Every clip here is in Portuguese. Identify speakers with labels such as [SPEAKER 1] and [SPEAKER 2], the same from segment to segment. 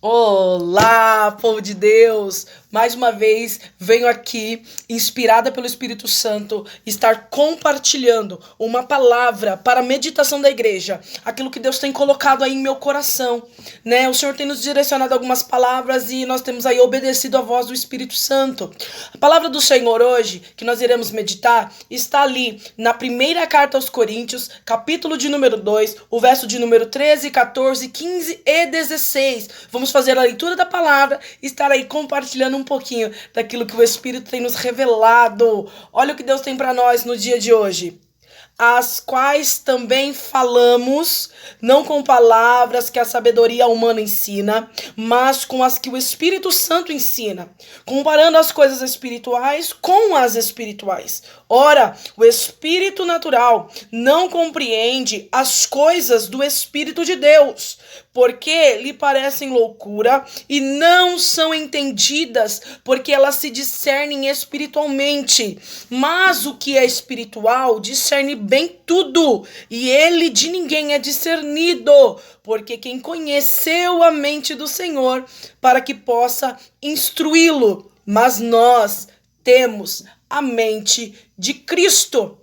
[SPEAKER 1] Olá, povo de Deus! Mais uma vez venho aqui, inspirada pelo Espírito Santo, estar compartilhando uma palavra para a meditação da igreja, aquilo que Deus tem colocado aí em meu coração, né? O Senhor tem nos direcionado algumas palavras e nós temos aí obedecido a voz do Espírito Santo. A palavra do Senhor hoje, que nós iremos meditar, está ali na primeira carta aos Coríntios, capítulo de número 2, o verso de número 13, 14, 15 e 16. Vamos fazer a leitura da palavra e estar aí compartilhando um pouquinho daquilo que o Espírito tem nos revelado. Olha o que Deus tem para nós no dia de hoje. As quais também falamos, não com palavras que a sabedoria humana ensina, mas com as que o Espírito Santo ensina, comparando as coisas espirituais com as espirituais. Ora, o espírito natural não compreende as coisas do Espírito de Deus, porque lhe parecem loucura e não são entendidas, porque elas se discernem espiritualmente. Mas o que é espiritual discerne bem tudo, e ele de ninguém é discernido, porque quem conheceu a mente do Senhor para que possa instruí-lo, mas nós temos a mente de Cristo.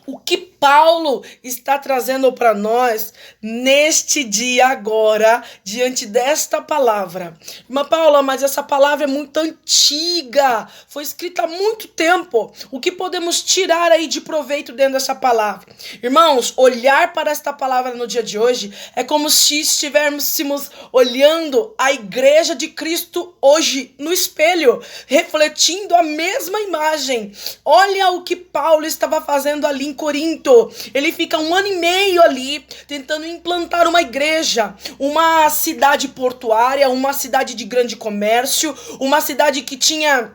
[SPEAKER 1] O que Paulo está trazendo para nós neste dia agora, diante desta palavra. Irmã Paula, mas essa palavra é muito antiga, foi escrita há muito tempo. O que podemos tirar aí de proveito dentro dessa palavra? Irmãos, olhar para esta palavra no dia de hoje é como se estivéssemos olhando a igreja de Cristo hoje no espelho, refletindo a mesma imagem. Olha o que Paulo estava fazendo ali em Corinto. Ele fica 1 ano e meio ali tentando implantar uma igreja, uma cidade portuária, uma cidade de grande comércio, uma cidade que tinha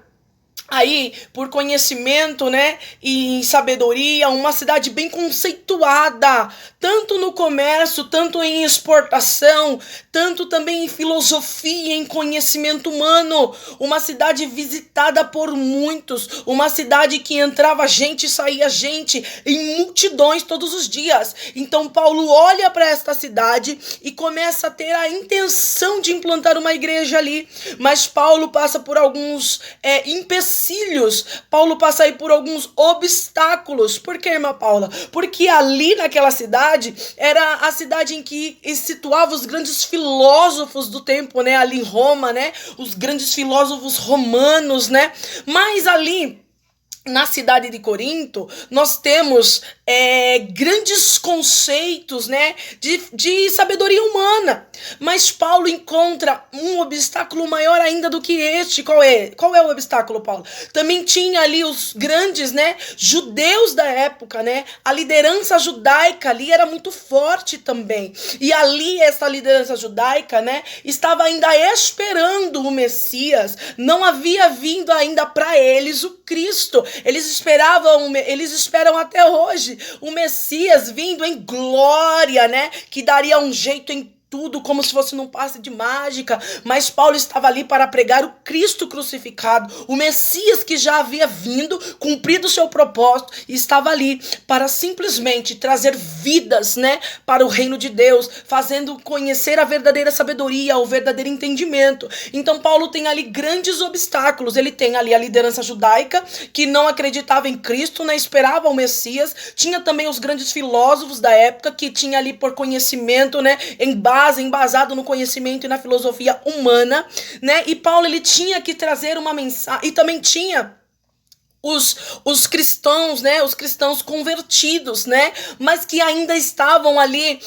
[SPEAKER 1] aí, por conhecimento, né, e sabedoria, uma cidade bem conceituada, tanto no comércio, tanto em exportação, tanto também em filosofia, em conhecimento humano, uma cidade visitada por muitos, uma cidade que entrava gente e saía gente em multidões todos os dias. Então Paulo olha para esta cidade e começa a ter a intenção de implantar uma igreja ali, mas Paulo passa por alguns empecilhos. Paulo passa aí por alguns obstáculos. Por que, irmã Paula? Porque ali naquela cidade era a cidade em que situavam os grandes filósofos do tempo, né? Ali em Roma, né? Os grandes filósofos romanos, né? Mas ali na cidade de Corinto, nós temos grandes conceitos, né, de sabedoria humana. Mas Paulo encontra um obstáculo maior ainda do que este. Qual é o obstáculo, Paulo? Também tinha ali os grandes, né, judeus da época, né? A liderança judaica ali era muito forte também. E ali essa liderança judaica, né, estava ainda esperando o Messias. Não havia vindo ainda para eles o Cristo. Eles esperam até hoje o Messias vindo em glória, né? Que daria um jeito em tudo, como se fosse num passe de mágica. Mas Paulo estava ali para pregar o Cristo crucificado, o Messias que já havia vindo, cumprido o seu propósito, e estava ali para simplesmente trazer vidas, né, para o reino de Deus, fazendo conhecer a verdadeira sabedoria, o verdadeiro entendimento. Então Paulo tem ali grandes obstáculos. Ele tem ali a liderança judaica, que não acreditava em Cristo, não esperava o Messias. Tinha também os grandes filósofos da época, que tinha ali por conhecimento, né, embasado no conhecimento e na filosofia humana, né? E Paulo, ele tinha que trazer uma mensagem, e também tinha os cristãos, né, os cristãos convertidos, né, mas que ainda estavam ali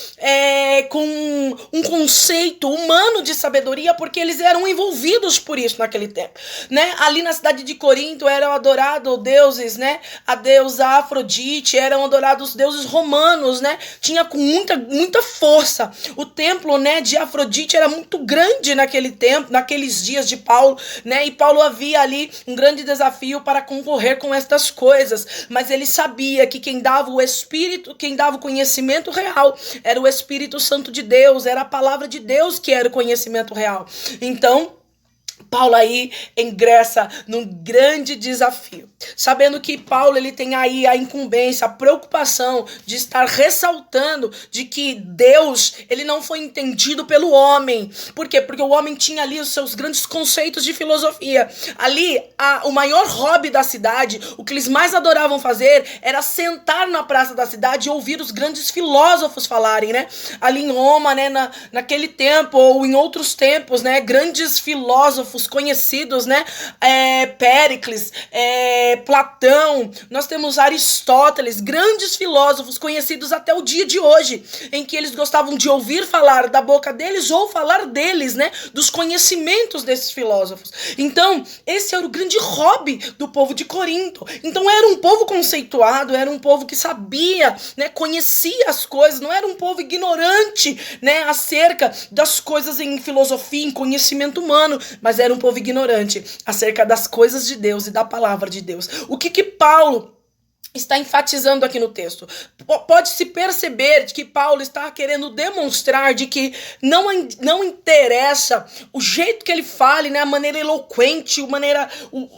[SPEAKER 1] com um conceito humano de sabedoria, porque eles eram envolvidos por isso naquele tempo, né. Ali na cidade de Corinto eram adorados deuses, né, a deusa Afrodite, eram adorados deuses romanos, né, tinha com muita força. O templo, né, de Afrodite era muito grande naquele tempo, naqueles dias de Paulo, né, e Paulo havia ali um grande desafio para concorrer com estas coisas, mas ele sabia que quem dava o Espírito, quem dava o conhecimento real era o Espírito Santo de Deus, era a palavra de Deus que era o conhecimento real. Então Paulo aí ingressa num grande desafio, sabendo que Paulo ele tem aí a incumbência, a preocupação de estar ressaltando de que Deus ele não foi entendido pelo homem. Por quê? Porque o homem tinha ali os seus grandes conceitos de filosofia. Ali, o maior hobby da cidade, o que eles mais adoravam fazer era sentar na praça da cidade e ouvir os grandes filósofos falarem, né? Ali em Roma, né, naquele tempo ou em outros tempos, né, grandes filósofos conhecidos, né? Péricles, Platão, nós temos Aristóteles, grandes filósofos conhecidos até o dia de hoje, em que eles gostavam de ouvir falar da boca deles ou falar deles, né? Dos conhecimentos desses filósofos. Então, esse era o grande hobby do povo de Corinto. Então, era um povo conceituado, era um povo que sabia, né? Conhecia as coisas, não era um povo ignorante, né? Acerca das coisas em filosofia, em conhecimento humano, mas era um povo ignorante acerca das coisas de Deus e da palavra de Deus. O que Paulo está enfatizando aqui no texto? Pode-se perceber que Paulo está querendo demonstrar de que não interessa o jeito que ele fale, né, a maneira eloquente,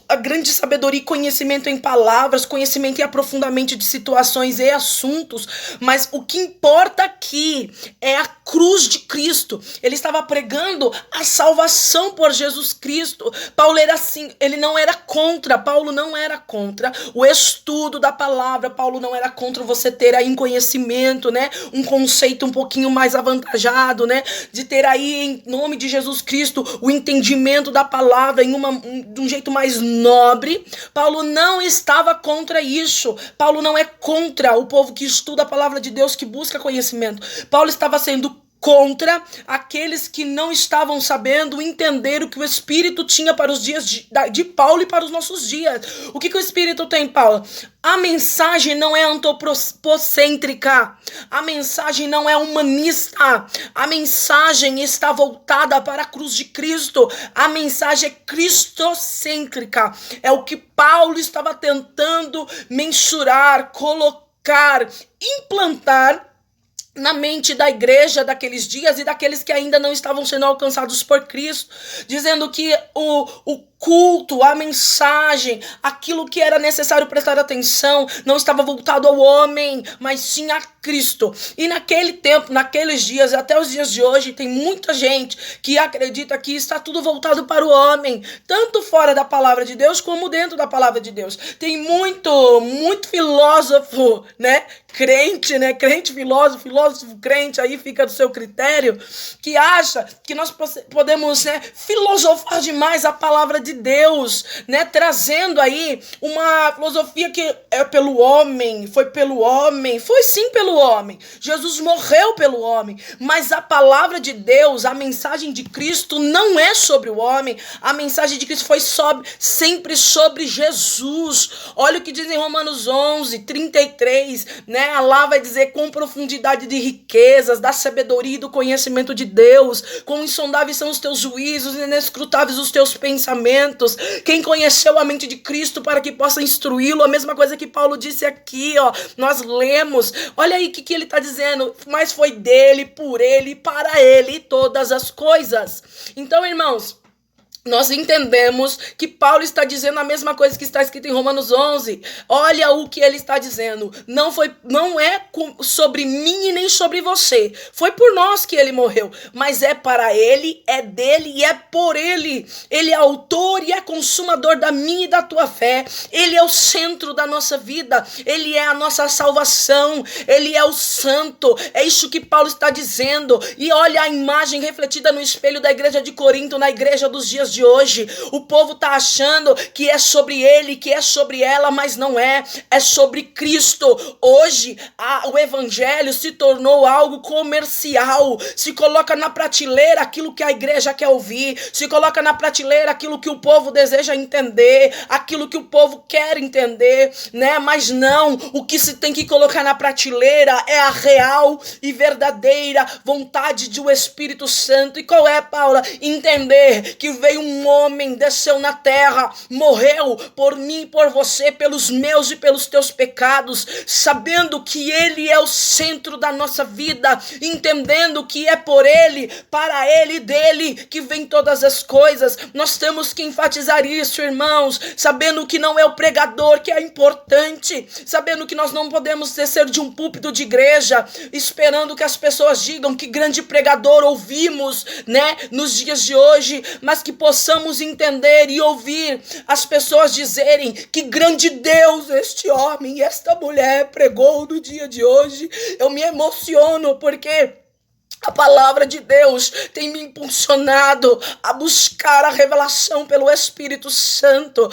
[SPEAKER 1] a grande sabedoria e conhecimento em palavras, conhecimento e aprofundamento de situações e assuntos, mas o que importa aqui é a cruz de Cristo. Ele estava pregando a salvação por Jesus Cristo. Paulo era assim, Paulo não era contra o estudo da palavra, Paulo não era contra você ter aí um conhecimento, né, um conceito um pouquinho mais avantajado, né, de ter aí em nome de Jesus Cristo o entendimento da palavra de um jeito mais nobre. Paulo não estava contra isso. Paulo não é contra o povo que estuda a palavra de Deus, que busca conhecimento. Paulo estava sendo contra aqueles que não estavam sabendo entender o que o Espírito tinha para os dias de Paulo e para os nossos dias. O que o Espírito tem, Paulo? A mensagem não é antropocêntrica, a mensagem não é humanista, a mensagem está voltada para a cruz de Cristo, a mensagem é cristocêntrica. É o que Paulo estava tentando mensurar, colocar, implantar na mente da igreja daqueles dias e daqueles que ainda não estavam sendo alcançados por Cristo, dizendo que o culto, a mensagem, aquilo que era necessário prestar atenção, não estava voltado ao homem, mas sim a Cristo. E naquele tempo, naqueles dias, até os dias de hoje, tem muita gente que acredita que está tudo voltado para o homem, tanto fora da palavra de Deus como dentro da palavra de Deus. Tem muito filósofo, né? Crente, né? Crente, filósofo, crente, aí fica do seu critério, que acha que nós podemos, né, filosofar demais a palavra de Deus, né? Trazendo aí uma filosofia que é pelo homem, foi sim pelo homem. Jesus morreu pelo homem, mas a palavra de Deus, a mensagem de Cristo não é sobre o homem. A mensagem de Cristo foi sempre sobre Jesus. Olha o que diz em Romanos 11:33, né? Lá vai dizer: com profundidade de riquezas, da sabedoria e do conhecimento de Deus, quão insondáveis são os teus juízos, inescrutáveis os teus pensamentos. Quem conheceu a mente de Cristo para que possa instruí-lo? A mesma coisa que Paulo disse aqui, ó. Nós lemos. Olha aí o que ele está dizendo. Mas foi dele, por ele, para ele todas as coisas. Então, irmãos, nós entendemos que Paulo está dizendo a mesma coisa que está escrito em Romanos 11. Olha o que ele está dizendo. Não é sobre mim e nem sobre você. Foi por nós que ele morreu. Mas é para ele, é dele e é por ele. Ele é autor e é consumador da minha e da tua fé. Ele é o centro da nossa vida. Ele é a nossa salvação. Ele é o santo. É isso que Paulo está dizendo. E olha a imagem refletida no espelho da igreja de Corinto, na igreja dos dias de hoje. O povo está achando que é sobre ele, que é sobre ela, mas não é. É sobre Cristo. Hoje, o evangelho se tornou algo comercial. Se coloca na prateleira aquilo que a igreja quer ouvir. Se coloca na prateleira aquilo que o povo deseja entender, aquilo que o povo quer entender, né? Mas não, o que se tem que colocar na prateleira é a real e verdadeira vontade do Espírito Santo. E qual é, Paula? Entender que veio foi um homem, desceu na terra, morreu por mim, por você, pelos meus e pelos teus pecados, sabendo que ele é o centro da nossa vida, entendendo que é por ele, para ele e dele que vem todas as coisas. Nós temos que enfatizar isso, irmãos, sabendo que não é o pregador que é importante, sabendo que nós não podemos descer de um púlpito de igreja esperando que as pessoas digam que grande pregador ouvimos, né, nos dias de hoje, mas que possamos entender e ouvir as pessoas dizerem que grande Deus este homem e esta mulher pregou no dia de hoje. Eu me emociono porque a palavra de Deus tem me impulsionado a buscar a revelação pelo Espírito Santo.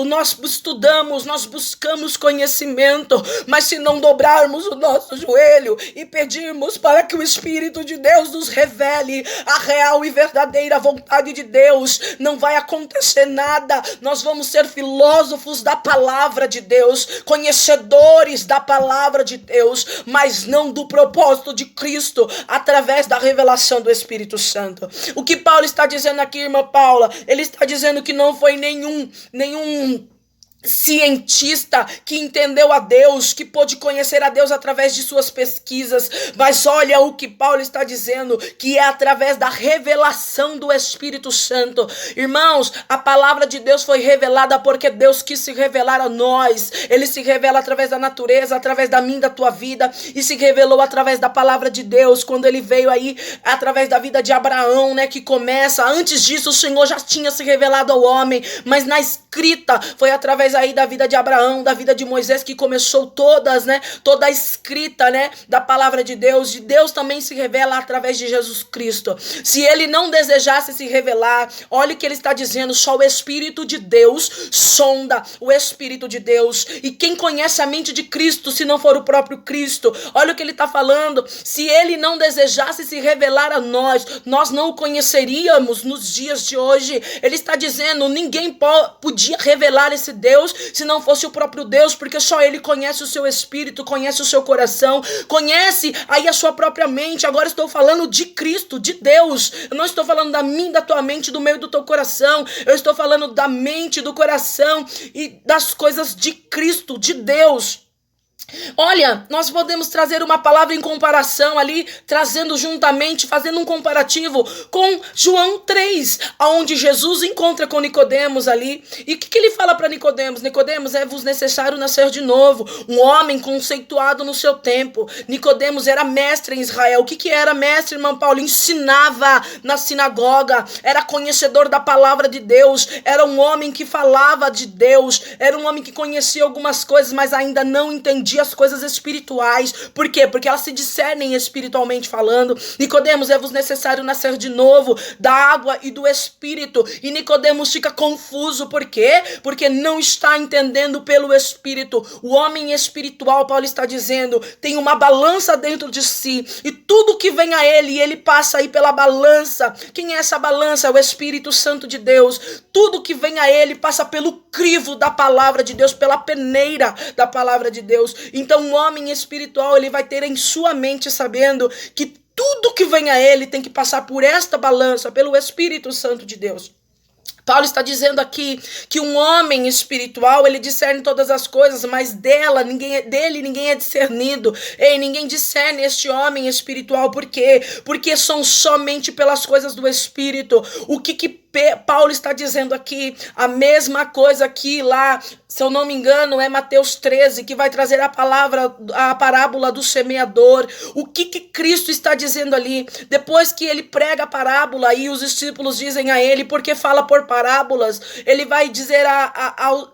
[SPEAKER 1] Nós estudamos, nós buscamos conhecimento, mas se não dobrarmos o nosso joelho e pedirmos para que o Espírito de Deus nos revele a real e verdadeira vontade de Deus, não vai acontecer nada. Nós vamos ser filósofos da palavra de Deus, conhecedores da palavra de Deus, mas não do propósito de Cristo, através da revelação do Espírito Santo. O que Paulo está dizendo aqui, irmã Paula? Ele está dizendo que não foi nenhum cientista que entendeu a Deus, que pôde conhecer a Deus através de suas pesquisas, mas olha o que Paulo está dizendo, que é através da revelação do Espírito Santo. Irmãos, a palavra de Deus foi revelada porque Deus quis se revelar a nós. Ele se revela através da natureza, através da minha, da tua vida, e se revelou através da palavra de Deus, quando ele veio aí, através da vida de Abraão, né, que começa. Antes disso, o Senhor já tinha se revelado ao homem, mas na escrita foi através aí da vida de Abraão, da vida de Moisés, que começou toda a escrita, né, da palavra de Deus. E Deus também se revela através de Jesus Cristo. Se ele não desejasse se revelar, olha o que ele está dizendo: só o Espírito de Deus sonda o Espírito de Deus. E quem conhece a mente de Cristo, se não for o próprio Cristo? Olha o que ele está falando: se ele não desejasse se revelar a nós, nós não o conheceríamos nos dias de hoje. Ele está dizendo, ninguém podia revelar esse Deus se não fosse o próprio Deus, porque só ele conhece o seu espírito, conhece o seu coração, conhece aí a sua própria mente. Agora estou falando de Cristo, de Deus. Eu não estou falando da minha, da tua mente, do meio do teu coração. Eu estou falando da mente, do coração e das coisas de Cristo, de Deus. Olha, nós podemos trazer uma palavra em comparação ali, trazendo juntamente, fazendo um comparativo com João 3, onde Jesus encontra com Nicodemos ali. E o que ele fala para Nicodemos? Nicodemos, é-vos necessário nascer de novo. Um homem conceituado no seu tempo. Nicodemos era mestre em Israel. O que era mestre, irmão Paulo? Ensinava na sinagoga, era conhecedor da palavra de Deus, era um homem que falava de Deus, era um homem que conhecia algumas coisas, mas ainda não entendia as coisas espirituais. Por quê? Porque elas se discernem espiritualmente falando. Nicodemos, é-vos necessário nascer de novo da água e do Espírito. E Nicodemos fica confuso. Por quê? Porque não está entendendo pelo Espírito. O homem espiritual, Paulo está dizendo, tem uma balança dentro de si, e tudo que vem a ele passa aí pela balança. Quem é essa balança? É o Espírito Santo de Deus. Tudo que vem a ele passa pelo crivo da palavra de Deus, pela peneira da palavra de Deus. Então um homem espiritual, ele vai ter em sua mente, sabendo que tudo que vem a ele tem que passar por esta balança, pelo Espírito Santo de Deus. Paulo está dizendo aqui que um homem espiritual, ele discerne todas as coisas, mas dele ninguém é discernido. Ninguém discerne este homem espiritual. Por quê? Porque são somente pelas coisas do Espírito. O que Paulo está dizendo aqui? A mesma coisa que lá, se eu não me engano, é Mateus 13, que vai trazer a parábola do semeador. O que Cristo está dizendo ali? Depois que ele prega a parábola e os discípulos dizem a ele, porque fala por parábolas, ele vai dizer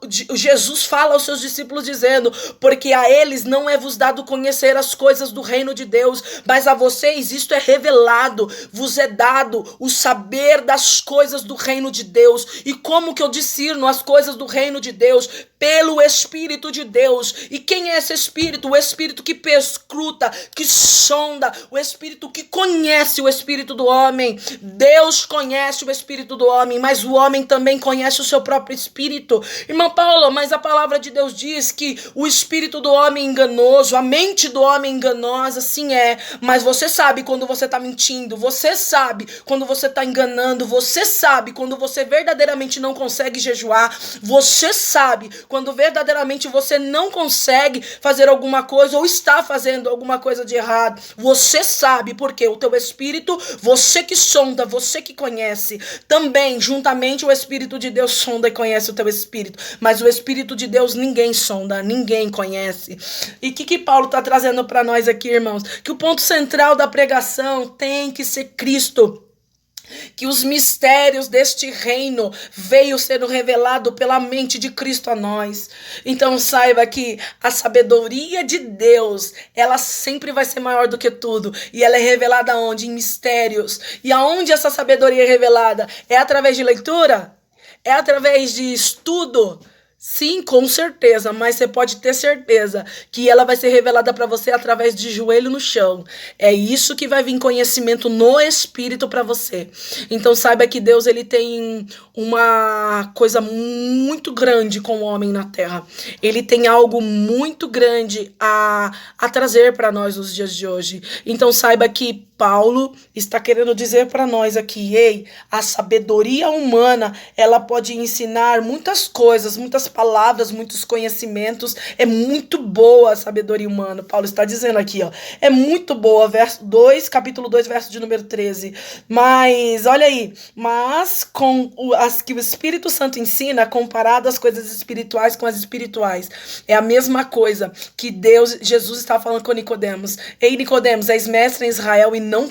[SPEAKER 1] Jesus fala aos seus discípulos dizendo, porque a eles não é vos dado conhecer as coisas do reino de Deus, mas a vocês isto é revelado, vos é dado o saber das coisas do reino de Deus. E como que eu discerno as coisas do reino de Deus? Pelo Espírito de Deus. E quem é esse Espírito? O Espírito que perscruta, que sonda, o Espírito que conhece o Espírito do homem. Deus conhece o Espírito do homem, mas o homem também conhece o seu próprio Espírito. Irmão Paulo, mas a palavra de Deus diz que o Espírito do homem é enganoso, a mente do homem é enganosa, sim é, mas você sabe quando você está mentindo, você sabe quando você está enganando, você sabe sabe quando você verdadeiramente não consegue jejuar. Você sabe quando verdadeiramente você não consegue fazer alguma coisa ou está fazendo alguma coisa de errado. Você sabe porque o teu espírito, você que sonda, você que conhece. Também, juntamente, o Espírito de Deus sonda e conhece o teu espírito. Mas o Espírito de Deus ninguém sonda, ninguém conhece. E o que Paulo está trazendo para nós aqui, irmãos? Que o ponto central da pregação tem que ser Cristo. Que os mistérios deste reino veio sendo revelado pela mente de Cristo a nós. Então saiba que a sabedoria de Deus, ela sempre vai ser maior do que tudo. E ela é revelada onde? Em mistérios. E aonde essa sabedoria é revelada? É através de leitura? É através de estudo? Sim, com certeza, mas você pode ter certeza que ela vai ser revelada para você através de joelho no chão. É isso que vai vir conhecimento no Espírito para você. Então saiba que Deus, ele tem uma coisa muito grande com o homem na terra. Ele tem algo muito grande a trazer para nós nos dias de hoje. Então saiba que Paulo está querendo dizer para nós aqui, ei, a sabedoria humana, ela pode ensinar muitas coisas, muitas palavras, muitos conhecimentos. É muito boa a sabedoria humana. Paulo está dizendo aqui, ó, é muito boa, verso 2, capítulo 2, verso de número 13. Mas, olha aí, mas com as que o Espírito Santo ensina, comparado às coisas espirituais com as espirituais, é a mesma coisa que Jesus está falando com Nicodemos. Ei, Nicodemos, és mestre em Israel e não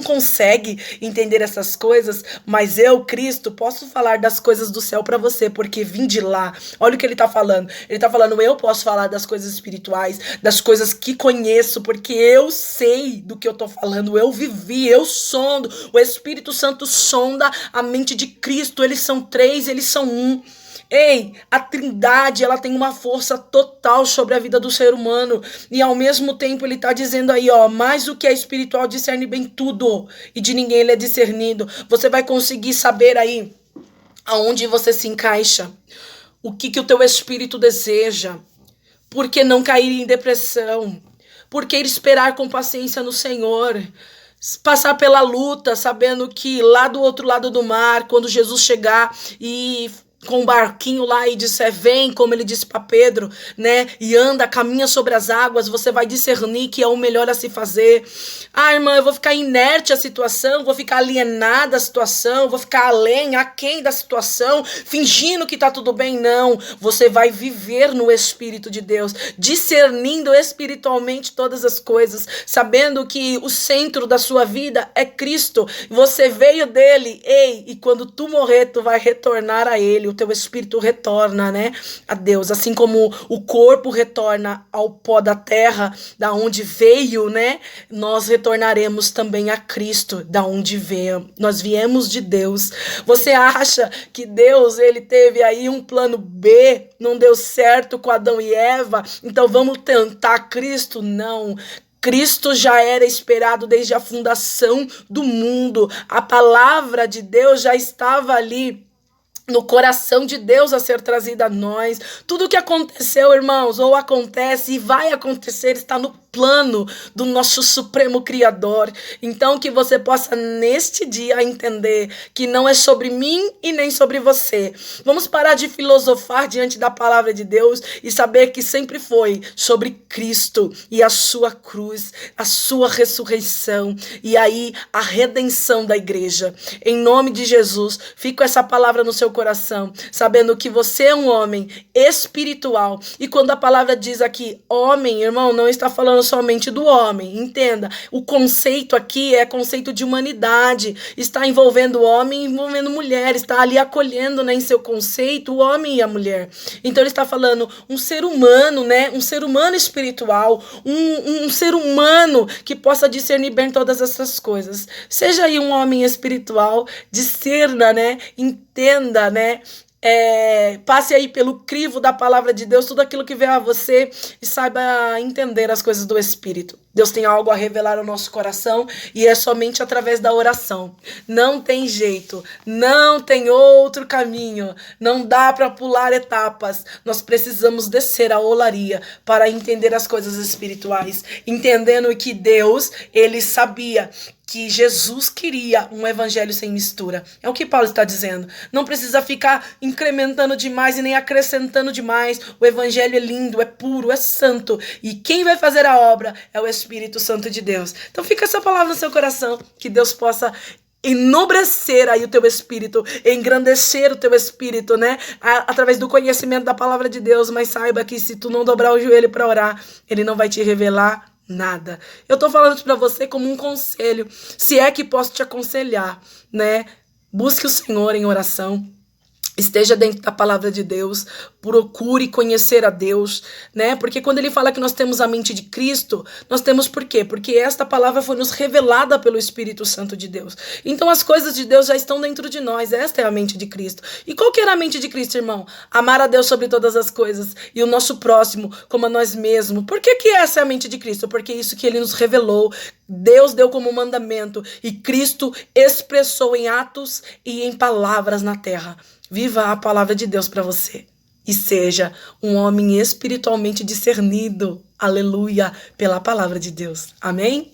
[SPEAKER 1] consegue entender essas coisas, mas eu, Cristo, posso falar das coisas do céu para você, porque vim de lá. Olha o que ele tá falando. Ele tá falando, eu posso falar das coisas espirituais, das coisas que conheço, porque eu sei do que eu tô falando, eu vivi, eu sondo. O Espírito Santo sonda a mente de Cristo, eles são 3, eles são 1. Ei, a Trindade, ela tem uma força total sobre a vida do ser humano. E ao mesmo tempo ele está dizendo aí, ó, mais o que é espiritual discerne bem tudo. E de ninguém ele é discernido. Você vai conseguir saber aí aonde você se encaixa. O que o teu espírito deseja. Por que não cair em depressão? Por que esperar com paciência no Senhor? Passar pela luta, sabendo que lá do outro lado do mar, quando Jesus chegar e com um barquinho lá e disser, vem, como ele disse para Pedro, né, e anda, caminha sobre as águas, você vai discernir que é o melhor a se fazer. Ah, irmã, eu vou ficar inerte à situação, vou ficar alienada à situação, vou ficar aquém da situação, fingindo que tá tudo bem. Não, você vai viver no Espírito de Deus, discernindo espiritualmente todas as coisas, sabendo que o centro da sua vida é Cristo, você veio dele, ei, e quando tu morrer, tu vai retornar a ele, o teu espírito retorna, né, a Deus, assim como o corpo retorna ao pó da terra, da onde veio, né, nós retornaremos também a Cristo, da onde veio, nós viemos de Deus. Você acha que Deus, ele teve aí um plano B, não deu certo com Adão e Eva, então vamos tentar Cristo? Não. Cristo já era esperado desde a fundação do mundo, a palavra de Deus já estava ali no coração de Deus a ser trazida a nós. Tudo que aconteceu, irmãos, ou acontece e vai acontecer, está no plano do nosso Supremo Criador. Então que você possa neste dia entender que não é sobre mim e nem sobre você. Vamos parar de filosofar diante da palavra de Deus e saber que sempre foi sobre Cristo e a sua cruz, a sua ressurreição e aí a redenção da igreja. Em nome de Jesus, fica essa palavra no seu coração, sabendo que você é um homem espiritual. E quando a palavra diz aqui homem, irmão, não está falando somente do homem, entenda, o conceito aqui é conceito de humanidade, está envolvendo o homem, envolvendo mulher, está ali acolhendo, né, em seu conceito o homem e a mulher. Então ele está falando um ser humano, né, um ser humano espiritual, um ser humano que possa discernir bem todas essas coisas. Seja aí um homem espiritual, discerna, né, entenda, né, passe aí pelo crivo da palavra de Deus, tudo aquilo que veio a você e saiba entender as coisas do Espírito. Deus tem algo a revelar ao nosso coração e é somente através da oração. Não tem jeito, não tem outro caminho, não dá para pular etapas. Nós precisamos descer a olaria para entender as coisas espirituais, entendendo que Deus, ele sabia que Jesus queria um evangelho sem mistura. É o que Paulo está dizendo. Não precisa ficar incrementando demais e nem acrescentando demais. O evangelho é lindo, é puro, é santo. E quem vai fazer a obra é o Espírito Santo de Deus. Então fica essa palavra no seu coração, que Deus possa enobrecer aí o teu espírito, engrandecer o teu espírito, né? Através do conhecimento da palavra de Deus. Mas saiba que se tu não dobrar o joelho para orar, ele não vai te revelar nada. Eu tô falando isso pra você como um conselho, se é que posso te aconselhar, né? Busque o Senhor em oração. Esteja dentro da palavra de Deus, procure conhecer a Deus, né? Porque quando ele fala que nós temos a mente de Cristo, nós temos por quê? Porque esta palavra foi nos revelada pelo Espírito Santo de Deus. Então as coisas de Deus já estão dentro de nós, esta é a mente de Cristo. E qual que era a mente de Cristo, irmão? Amar a Deus sobre todas as coisas e o nosso próximo como a nós mesmos. Por que essa é a mente de Cristo? Porque é isso que ele nos revelou, Deus deu como mandamento e Cristo expressou em atos e em palavras na terra. Viva a palavra de Deus para você e seja um homem espiritualmente discernido, aleluia, pela palavra de Deus. Amém?